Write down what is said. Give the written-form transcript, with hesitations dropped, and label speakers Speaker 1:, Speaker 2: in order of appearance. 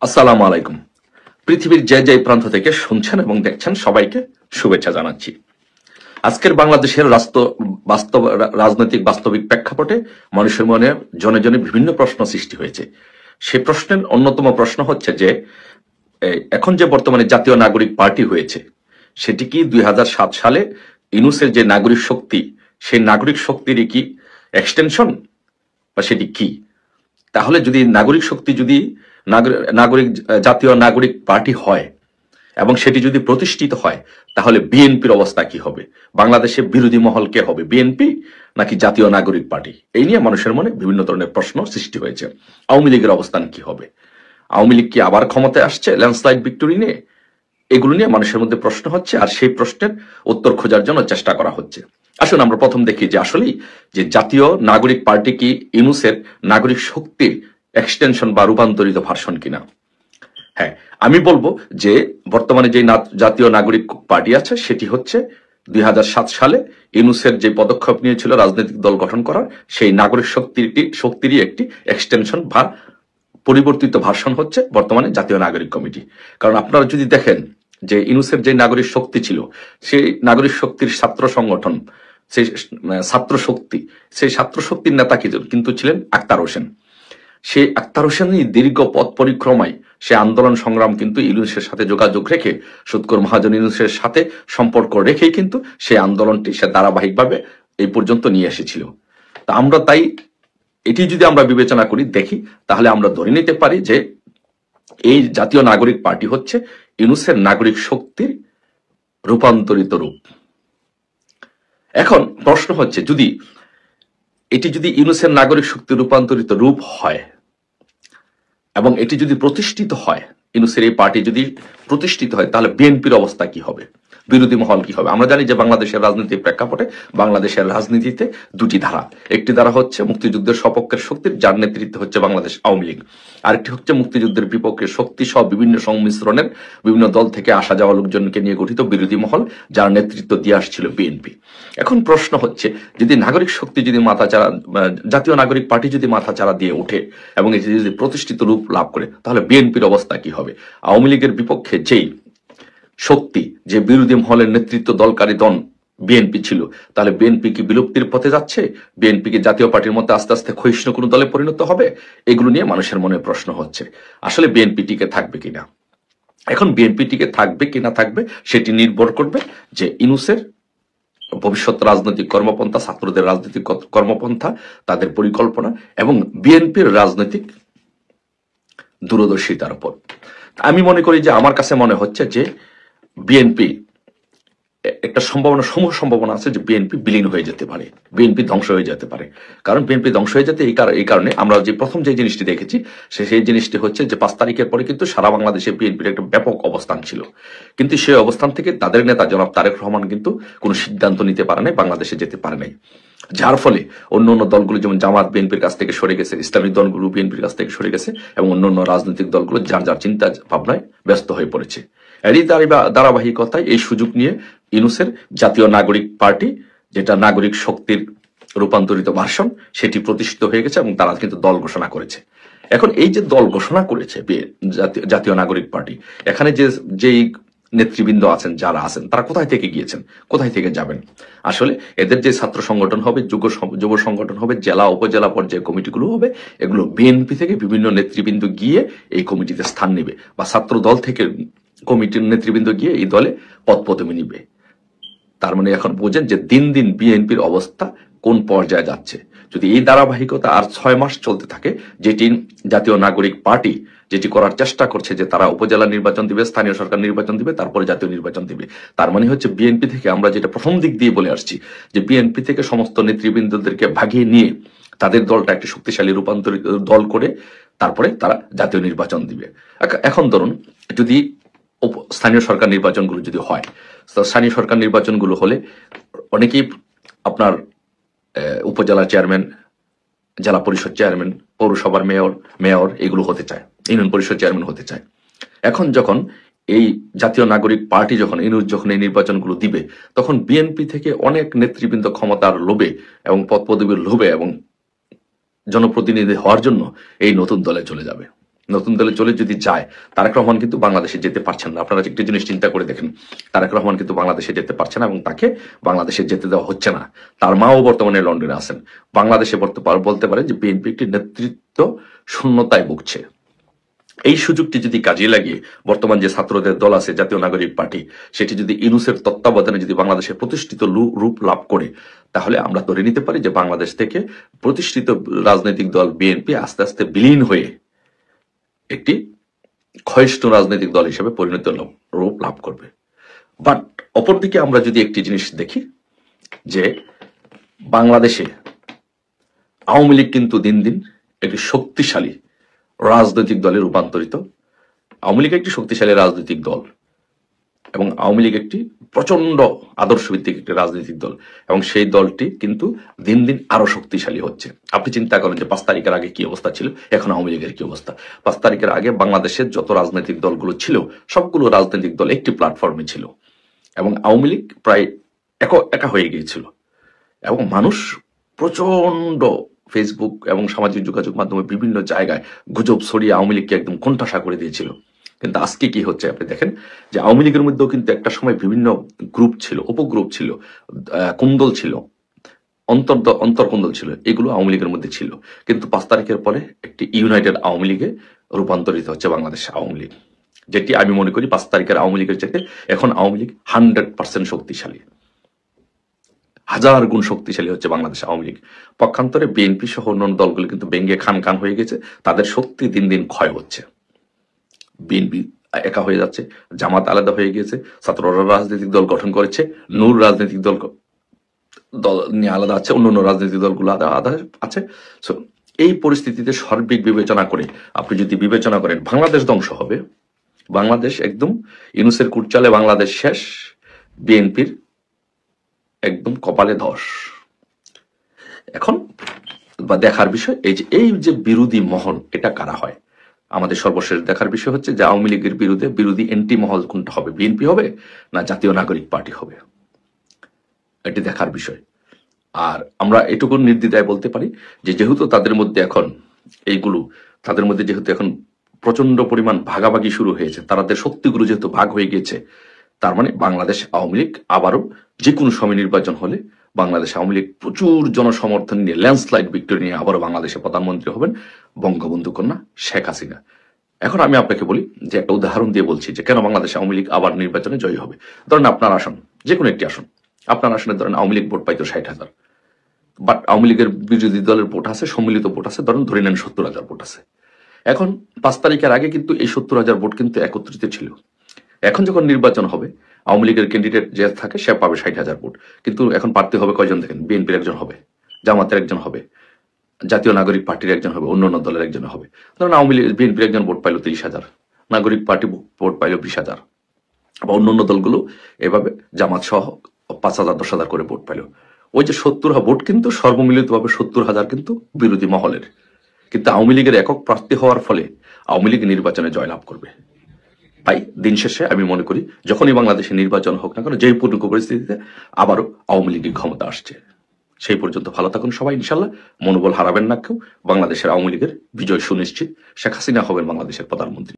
Speaker 1: আসসালামু আলাইকুম। পৃথিবীর যে যে প্রান্ত থেকে শুনছেন এবং দেখছেন সবাইকে শুভেচ্ছা জানাচ্ছি। আজকের বাংলাদেশের বাস্তব রাজনৈতিক বাস্তবিক প্রেক্ষাপটে মানুষের মনে জনে জনে বিভিন্ন প্রশ্ন সৃষ্টি হয়েছে। সেই প্রশ্নের অন্যতম প্রশ্ন হচ্ছে যে এখন যে বর্তমানে জাতীয় নাগরিক পার্টি হয়েছে সেটি কি 2007 সালে ইউনূসের যে নাগরিক শক্তি সেই নাগরিক শক্তির কি এক্সটেনশন বা সেটি কি? তাহলে যদি নাগরিক শক্তি যদি নাগরিক জাতীয় নাগরিক পার্টি হয় এবং সেটি যদি প্রতিষ্ঠিত হয় তাহলে বিএনপির অবস্থা কি হবে? বাংলাদেশে বিরোধী মহল কে হবে, বিএনপি নাকি জাতীয় নাগরিক পার্টি? এই নিয়ে মানুষের মনে বিভিন্ন ধরনের প্রশ্ন সৃষ্টি হয়েছে। আওয়ামী লীগের অবস্থান কি হবে? আওয়ামী লীগ কি আবার ক্ষমতায় আসছে ল্যান্ডস্লাইড ভিক্টোরি নিয়ে? এগুলো নিয়ে মানুষের মধ্যে প্রশ্ন হচ্ছে, আর সেই প্রশ্নের উত্তর খোঁজার জন্য চেষ্টা করা হচ্ছে। আসুন আমরা প্রথম দেখি যে আসলেই যে জাতীয় নাগরিক পার্টি কি ইউনূসের নাগরিক শক্তির এক্সটেনশন বা রূপান্তরিত ভার্সন কিনা। হ্যাঁ, আমি বলবো যে বর্তমানে যে জাতীয় নাগরিক পার্টি আছে সেটি হচ্ছে 2007 সালে ইউনূসের যে পদক্ষেপ নিয়েছিল রাজনৈতিক দল গঠন করার, সেই নাগরিক শক্তিরই একটি এক্সটেনশন বা পরিবর্তিত ভার্সন হচ্ছে বর্তমানে জাতীয় নাগরিক কমিটি। কারণ আপনারা যদি দেখেন যে ইউনূসের যে নাগরিক শক্তি ছিল, সেই নাগরিক শক্তির ছাত্র সংগঠন, সেই ছাত্র শক্তি, সেই ছাত্র শক্তির নেতা কিন্তু ছিলেন আক্তার হোসেন। সেই আক্তার হোসেনই দীর্ঘ পথ পরিক্রমায় সে আন্দোলন সংগ্রাম কিন্তু ইউনূসের সাথে যোগাযোগ রেখে, সুৎকর মহাজন ইউনূসের সাথে সম্পর্ক রেখেই কিন্তু সেই আন্দোলনটি সে ধারাবাহিকভাবে এই পর্যন্ত নিয়ে এসেছিল। তা আমরা তাই এটি যদি আমরা বিবেচনা করি দেখি, তাহলে আমরা ধরে নিতে পারি যে এই জাতীয় নাগরিক পার্টি হচ্ছে ইউনূসের নাগরিক শক্তির রূপান্তরিত রূপ। এখন প্রশ্ন হচ্ছে, এটি যদি ইউনূসের নাগরিক শক্তির রূপান্তরিত রূপ হয় এবং এটি যদি প্রতিষ্ঠিত হয়, ইউনূসের এই পার্টি যদি প্রতিষ্ঠিত হয়, তাহলে বিএনপির অবস্থা কি হবে, বিরোধী মহল কি হবে? আমরা জানি যে বাংলাদেশের রাজনীতির প্রেক্ষাপটে বাংলাদেশের রাজনীতিতে দুটি ধারা। একটি ধারা হচ্ছে মুক্তিযুদ্ধের সপক্ষের শক্তির, যার নেতৃত্ব হচ্ছে বাংলাদেশ আওয়ামী লীগ। আরেকটি হচ্ছে মুক্তিযুদ্ধের বিপক্ষের শক্তি সহ বিভিন্ন সংমিশ্রণের বিভিন্ন দল থেকে আসা যাওয়া লোকজনকে নিয়ে গঠিত বিরোধী মহল, যার নেতৃত্ব দিয়ে আসছিল বিএনপি। এখন প্রশ্ন হচ্ছে, যদি নাগরিক শক্তি যদি জাতীয় নাগরিক পার্টি যদি মাথাচাড়া দিয়ে ওঠে এবং এটি যদি প্রতিষ্ঠিত রূপ লাভ করে, তাহলে বিএনপির অবস্থা কি হবে? আওয়ামী লীগের বিপক্ষে যেই শক্তি, যে বিরোধী মহলের নেতৃত্ব দলকারী দল বিএনপি ছিল, তাহলে বিএনপি কি বিলুপ্তির পথে যাচ্ছে? বিএনপি কি জাতীয় পার্টির মধ্যে আস্তে আস্তে ক্ষয়িষ্ণু কোনো দলে পরিণত হবে? এগুলো নিয়ে মানুষের মনে প্রশ্ন হচ্ছে, আসলে বিএনপি টিকে থাকবে কিনা। এখন বিএনপি টিকে থাকবে কিনা থাকবে সেটি নির্ভর করবে যে ইউনূসের ভবিষ্যৎ রাজনৈতিক কর্মপন্থা, ছাত্রদের রাজনৈতিক কর্মপন্থা, তাদের পরিকল্পনা এবং বিএনপির রাজনৈতিক দূরদর্শিতার উপর। আমি মনে করি যে, আমার কাছে মনে হচ্ছে যে বিএনপি একটা সম্ভাবনা আছে যে বিএনপি বিলীন হয়ে যেতে পারে, বিএনপি ধ্বংস হয়ে যেতে পারে। কারণ বিএনপি ধ্বংস হয়ে যেতে এই কারণে আমরা যে প্রথম যে জিনিসটি দেখেছি সেই জিনিসটি হচ্ছে যে 5 তারিখের পরে কিন্তু সারা বাংলাদেশে বিএনপির একটা ব্যাপক অবস্থান ছিল, কিন্তু সেই অবস্থান থেকে তাদের নেতা জনাব তারেক রহমান কিন্তু কোনো সিদ্ধান্ত নিতে পারে নাই, বাংলাদেশে যেতে পারে নাই। যার ফলে অন্য অন্য দলগুলো যেমন জামাত বিএনপির কাছ থেকে সরে গেছে, ইসলামিক দলগুলো বিএনপির কাছ থেকে সরে গেছে এবং অন্য অন্য রাজনৈতিক দলগুলো যার যার চিন্তা ভাবনায় ব্যস্ত হয়ে পড়েছে। এরই ধারাবাহিকতায় এই সুযোগ নিয়ে ইউনূসের জাতীয় নাগরিক পার্টি, যেটা নাগরিক শক্তির রূপান্তরিত ভার্সন, সেটি প্রতিষ্ঠিত হয়ে গেছে এবং তারা কিন্তু দল ঘোষণা করেছে। এখন এই যে দল ঘোষণা করেছে জাতীয় নাগরিক পার্টি, এখানে যেই নেতৃবৃন্দ আছেন, যারা আছেন, তারা কোথায় থেকে গিয়েছেন, কোথায় থেকে যাবেন? আসলে এদের যে ছাত্র সংগঠন হবে, যুব সংগঠন হবে, জেলা উপজেলা পর্যায়ে কমিটিগুলো হবে, এগুলো বিএনপি থেকে বিভিন্ন নেতৃবৃন্দ গিয়ে এই কমিটিতে স্থান নেবে, বা ছাত্র দল থেকে কমিটির নেতৃবৃন্দ গিয়ে এই দলে পদপদবি নিবে। তার মানে এখন বোঝেন যে দিন দিন বিএনপির অবস্থা কোন পর্যায়ে যাচ্ছে। যদি এই ধারাবাহিকতা আর 6 মাস চলতে থাকে, যেটি জাতীয় নাগরিক পার্টি যেটি করার চেষ্টা করছে যে তারা উপজেলা নির্বাচন দিবে, স্থানীয় সরকার নির্বাচন দিবে, তারপরে জাতীয় নির্বাচন দিবে, তার মানে হচ্ছে বিএনপি থেকে আমরা যেটা প্রথম দিক দিয়ে বলে আসছি যে বিএনপি থেকে সমস্ত নেতৃবৃন্দদেরকে ভাগিয়ে নিয়ে তাদের দলটা একটি শক্তিশালী রূপান্তরিত দল করে তারপরে তারা জাতীয় নির্বাচন দিবে। এখন ধরুন, যদি স্থানীয় সরকার নির্বাচনগুলো যদি হয়, স্থানীয় সরকার নির্বাচনগুলো হলে অনেকেই আপনার উপজেলা চেয়ারম্যান, জেলা পরিষদ চেয়ারম্যান, পৌরসভার মেয়র এগুলো হতে চায়, ইউনিয়ন পরিষদ চেয়ারম্যান হতে চায়। এখন যখন এই জাতীয় নাগরিক পার্টি যখন এই নির্বাচনগুলো দিবে, তখন বিএনপি থেকে অনেক নেতৃবৃন্দ ক্ষমতার লোভে এবং পদপদবীর লোভে এবং জনপ্রতিনিধি হওয়ার জন্য এই নতুন দলে চলে যাবে। নতুন দলে চলে যদি যায়, তারেক রহমান কিন্তু বাংলাদেশে যেতে পারছেন না। আপনারা একটি জিনিস চিন্তা করে দেখেন, তারেক রহমান কিন্তু বাংলাদেশে যেতে পারছে না এবং তাকে বাংলাদেশে যেতে দেওয়া হচ্ছে না। তার মাও বর্তমানে লন্ডনে আছেন। বাংলাদেশে বলতে পারে যে বিএনপি একটি নেতৃত্ব শূন্যতায় ভুগছে। এই সুযোগটি যদি কাজে লাগিয়ে বর্তমান যে ছাত্রদের দল আছে জাতীয় নাগরিক পার্টি, সেটি যদি ইউনূসের তত্ত্বাবধানে যদি বাংলাদেশে প্রতিষ্ঠিত রূপ লাভ করে, তাহলে আমরা ধরে নিতে পারি যে বাংলাদেশ থেকে প্রতিষ্ঠিত রাজনৈতিক দল বিএনপি আস্তে আস্তে বিলীন হয়ে একটি ক্ষয়িষ্ণু রাজনৈতিক দল হিসেবে পরিণত রূপ লাভ করবে। বাট অপরদিকে আমরা যদি একটি জিনিস দেখি যে বাংলাদেশে আওয়ামী লীগ কিন্তু দিন দিন একটি শক্তিশালী রাজনৈতিক দলে রূপান্তরিত। আওয়ামী লীগ একটি শক্তিশালী রাজনৈতিক দল এবং আওয়ামী লীগ একটি প্রচন্ড আদর্শ ভিত্তিক একটি রাজনৈতিক দল এবং সেই দলটি কিন্তু দিন দিন আরো শক্তিশালী হচ্ছে। আপনি চিন্তা করেন যে 5 তারিখের আগে কি অবস্থা ছিল, এখন আওয়ামী লীগের কি অবস্থা। 5 তারিখের আগে বাংলাদেশের যত রাজনৈতিক দলগুলো ছিল সবগুলো রাজনৈতিক দল একটি প্ল্যাটফর্মে ছিল এবং আওয়ামী লীগ প্রায় একা হয়ে গিয়েছিল এবং মানুষ প্রচন্ড ফেসবুক এবং সামাজিক যোগাযোগ মাধ্যমে বিভিন্ন জায়গায় গুজব ছড়িয়ে আওয়ামী লীগকে একদম কোণঠাসা করে দিয়েছিল। কিন্তু আজকে কি হচ্ছে আপনি দেখেন যে আওয়ামী লীগের মধ্যেও কিন্তু একটা সময় বিভিন্ন গ্রুপ ছিল, উপগ্রুপ ছিল, কুন্দল ছিল, অন্তর্কুন্দল ছিল, এগুলো আওয়ামী লীগের মধ্যে ছিল। কিন্তু 5 তারিখের পরে একটি ইউনাইটেড আওয়ামী লীগে রূপান্তরিত হচ্ছে বাংলাদেশ আওয়ামী লীগ, যেটি আমি মনে করি 5 তারিখের আওয়ামী লীগের চাইতে এখন আওয়ামী লীগ 100% শক্তিশালী, 1000 গুণ শক্তিশালী হচ্ছে বাংলাদেশ আওয়ামী লীগ। পক্ষান্তরে বিএনপি সহ অন্যান্য দলগুলো কিন্তু ভেঙ্গে খান হয়ে গেছে, তাদের শক্তি দিন দিন ক্ষয় হচ্ছে। বিএনপি একা হয়ে যাচ্ছে, জামাত আলাদা হয়ে গিয়েছে, ছাত্ররা রাজনৈতিক দল গঠন করেছে, নূর রাজনৈতিক দল নিয়ে আলাদা আছে, অন্যান্য রাজনৈতিক দলগুলো আলাদা আছে। সো এই পরিস্থিতিতে সার্বিক বিবেচনা করে আপনি যদি বিবেচনা করেন বাংলাদেশ ধ্বংস হবে, বাংলাদেশ একদম ইউনূসের কুটচালে বাংলাদেশ শেষ, বিএনপির একদম কপালে ধস। এখন বা দেখার বিষয় এই যে বিরোধী মহল, এটা কারা হয় আমাদের সর্বশেষ দেখার বিষয় হচ্ছে যে আওয়ামী লীগের বিরোধী এন্টি মহল কোনটা হবে, বিএনপি হবে না জাতীয় নাগরিক পার্টি হবে, এটি দেখার বিষয়। আর আমরা এটুকু নির্দ্বিধায় বলতে পারি যে যেহেতু তাদের মধ্যে যেহেতু এখন প্রচন্ড পরিমাণ ভাগাভাগি শুরু হয়েছে, তাদের শক্তিগুলো যেহেতু ভাগ হয়ে গিয়েছে, তার মানে বাংলাদেশ আওয়ামী লীগ আবারও যে কোনো সময় নির্বাচন হলে বাংলাদেশ আওয়ামী লীগ প্রচুর জনসমর্থন নিয়ে ল্যান্ডস্লাইড ভিক্টরি নিয়ে আবারও বাংলাদেশে প্রধানমন্ত্রী হবেন বঙ্গবন্ধু কন্যা শেখ হাসিনা। এখন আমি আপনাকে বলি যে একটা উদাহরণ দিয়ে বলছি যে কেন বাংলাদেশ আওয়ামী লীগ আবার নির্বাচনে জয়ী হবে। ধরেন আপনার আসন, যে কোনো একটি আসন, আপনার আসনে ধরেন আওয়ামী লীগ ভোট পাইতো 60,000, বাট আওয়ামী লীগের বিরোধী দলের ভোট আছে, সম্মিলিত ভোট আছে, ধরে নেন 70,000 ভোট আছে। এখন 5 তারিখের আগে কিন্তু এই 70,000 ভোট কিন্তু একত্রিত ছিল। এখন যখন নির্বাচন হবে আওয়ামী লীগের ক্যান্ডিডেট যে থাকে সে পাবে 60,000 ভোট, কিন্তু এখন প্রার্থী হবে কয়জন দেখেন, বিএনপির একজন হবে, জামাতের একজন হবে, জাতীয় নাগরিক পার্টির একজন হবে, অন্যান্য দলের একজন হবে। ধরুন আওয়ামী লীগ বিএনপির একজন ভোট পাইলো 30,000, নাগরিক পার্টি ভোট পাইলো 20,000, বা অন্যান্য দলগুলো এভাবে জামাত সহ 5,000 10,000 করে ভোট পাইলো। ওই যে 70 ভোট কিন্তু সর্বমিলিতভাবে 70,000 কিন্তু বিরোধী মহলের। কিন্তু আওয়ামী লীগের একক প্রার্থী হওয়ার ফলে আওয়ামী লীগ নির্বাচনে জয়লাভ করবে। তাই দিন শেষে আমি মনে করি যখনই বাংলাদেশে নির্বাচন হোক না কেন, যেই পরিস্থিতিতে আবারও আওয়ামী লীগের ক্ষমতা আসছে, সেই পর্যন্ত ভালো থাকুন সবাই, ইনশাল্লাহ মনোবল হারাবেন না কেউ। বাংলাদেশের আওয়ামী লীগের বিজয় সুনিশ্চিত, শেখ হাসিনা হবেন বাংলাদেশের প্রধানমন্ত্রী।